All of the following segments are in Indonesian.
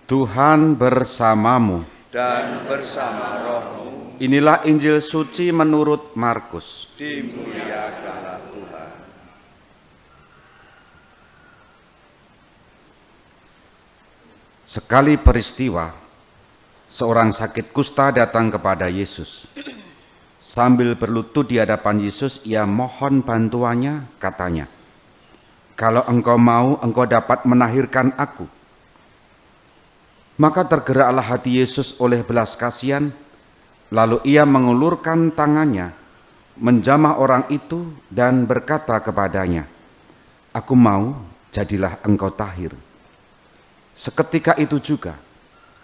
Tuhan bersamamu. Dan bersama rohmu. Inilah Injil suci menurut Markus. Dimuliakanlah Tuhan. Sekali peristiwa, seorang sakit kusta datang kepada Yesus. Sambil berlutut di hadapan Yesus, ia mohon bantuannya, katanya, "Kalau engkau mau, engkau dapat menahirkan aku." Maka tergeraklah hati Yesus oleh belas kasihan, lalu ia mengulurkan tangannya, menjamah orang itu dan berkata kepadanya, "Aku mau, jadilah engkau tahir." Seketika itu juga,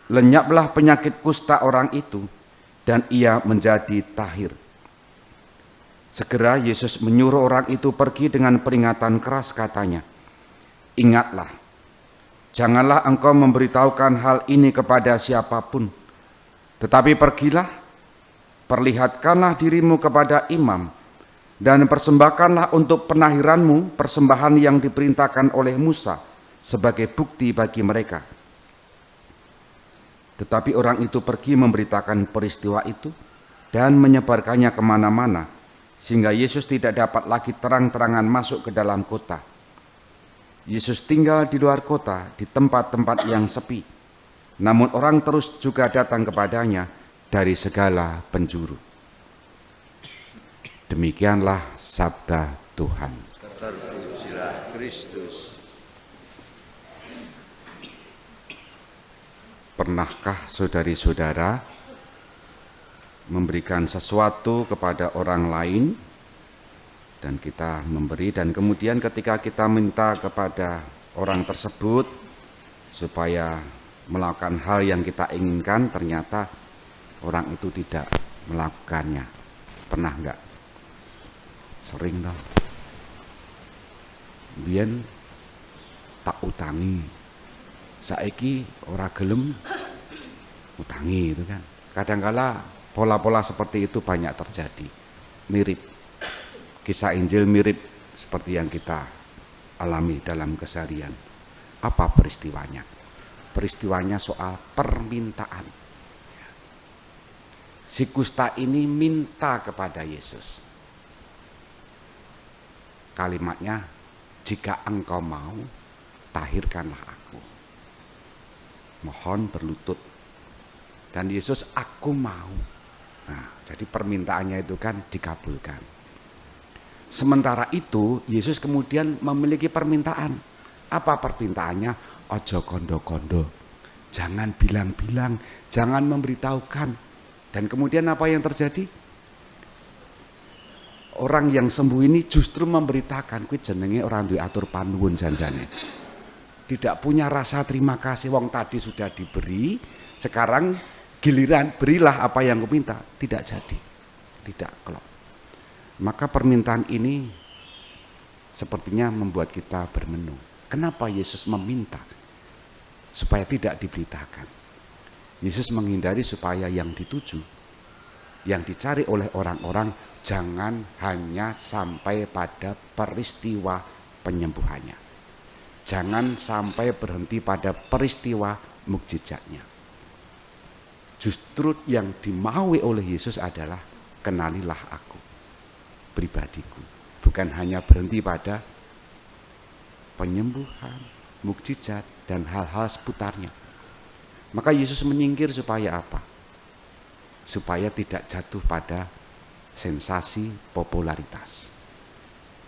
lenyaplah penyakit kusta orang itu, dan ia menjadi tahir. Segera Yesus menyuruh orang itu pergi dengan peringatan keras, katanya, "Ingatlah, janganlah engkau memberitahukan hal ini kepada siapapun, tetapi pergilah, perlihatkanlah dirimu kepada imam, dan persembahkanlah untuk penahiranmu persembahan yang diperintahkan oleh Musa sebagai bukti bagi mereka." Tetapi orang itu pergi memberitakan peristiwa itu dan menyebarkannya kemana-mana, sehingga Yesus tidak dapat lagi terang-terangan masuk ke dalam kota. Yesus tinggal di luar kota, di tempat-tempat yang sepi. Namun orang terus juga datang kepadanya dari segala penjuru. Demikianlah sabda Tuhan. Terpujilah Kristus. Pernahkah saudari-saudara memberikan sesuatu kepada orang lain dan kita memberi, dan kemudian ketika kita minta kepada orang tersebut supaya melakukan hal yang kita inginkan, ternyata orang itu tidak melakukannya? Pernah enggak? Sering dong. Biyen tak utangi, saiki ora gelem utangi, itu kan. Kadangkala pola-pola seperti itu banyak terjadi. Mirip kisah Injil, mirip seperti yang kita alami dalam keseharian. Apa peristiwanya? Peristiwanya soal permintaan. Si kusta ini minta kepada Yesus. Kalimatnya, "Jika engkau mau, tahirkanlah aku." Mohon berlutut. Dan Yesus, "Aku mau." Nah, jadi permintaannya itu kan dikabulkan. Sementara itu, Yesus kemudian memiliki permintaan. Apa permintaannya? Ojo kondo-kondo. Jangan bilang-bilang, jangan memberitahukan. Dan kemudian apa yang terjadi? Orang yang sembuh ini justru memberitakan, kuwi jenenge orang duwe atur panuwun janjane. Tidak punya rasa terima kasih, wong tadi sudah diberi, sekarang giliran berilah apa yang kuminta. Tidak jadi, tidak kelop. Maka permintaan ini sepertinya membuat kita bermenung. Kenapa Yesus meminta supaya tidak diberitakan? Yesus menghindari supaya yang dituju, yang dicari oleh orang-orang, jangan hanya sampai pada peristiwa penyembuhannya. Jangan sampai berhenti pada peristiwa mukjizatnya. Justru yang dimaui oleh Yesus adalah, kenalilah aku, pribadiku. Bukan hanya berhenti pada penyembuhan, mukjizat, dan hal-hal seputarnya. Maka Yesus menyingkir supaya apa? Supaya tidak jatuh pada sensasi popularitas.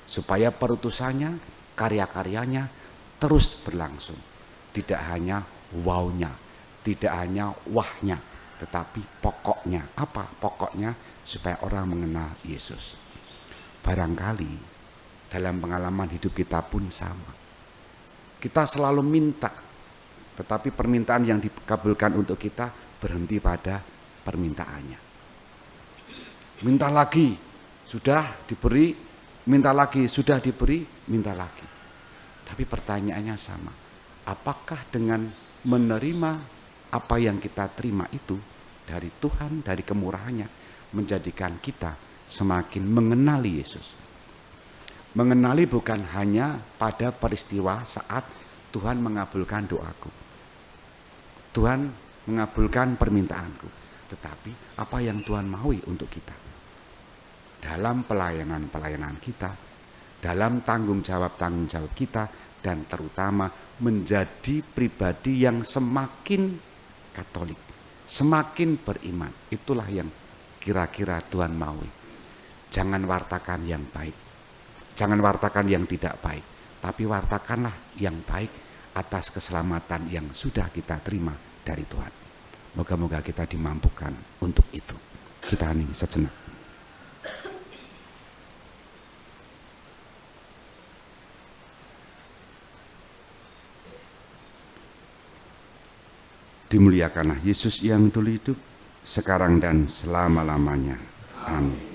Supaya perutusannya, karya-karyanya terus berlangsung. Tidak hanya wow-nya, tidak hanya wahnya, tetapi pokoknya. Apa pokoknya? Supaya orang mengenal Yesus. Barangkali dalam pengalaman hidup kita pun sama. Kita selalu minta, tetapi permintaan yang dikabulkan untuk kita berhenti pada permintaannya. Minta lagi, sudah diberi, minta lagi, sudah diberi, minta lagi. Tapi pertanyaannya sama, apakah dengan menerima apa yang kita terima itu dari Tuhan, dari kemurahannya, menjadikan kita semakin mengenali Yesus? Mengenali bukan hanya pada peristiwa saat Tuhan mengabulkan doaku. Tuhan mengabulkan permintaanku. Tetapi apa yang Tuhan maui untuk kita? Dalam pelayanan-pelayanan kita, dalam tanggung jawab kita, dan terutama menjadi pribadi yang semakin Katolik, semakin beriman. Itulah yang kira-kira Tuhan maui. Jangan wartakan yang baik, jangan wartakan yang tidak baik, tapi wartakanlah yang baik atas keselamatan yang sudah kita terima dari Tuhan. Moga-moga kita dimampukan untuk itu. Kita hening sejenak. Dimuliakanlah Yesus yang dulu hidup, sekarang dan selama-lamanya. Amin.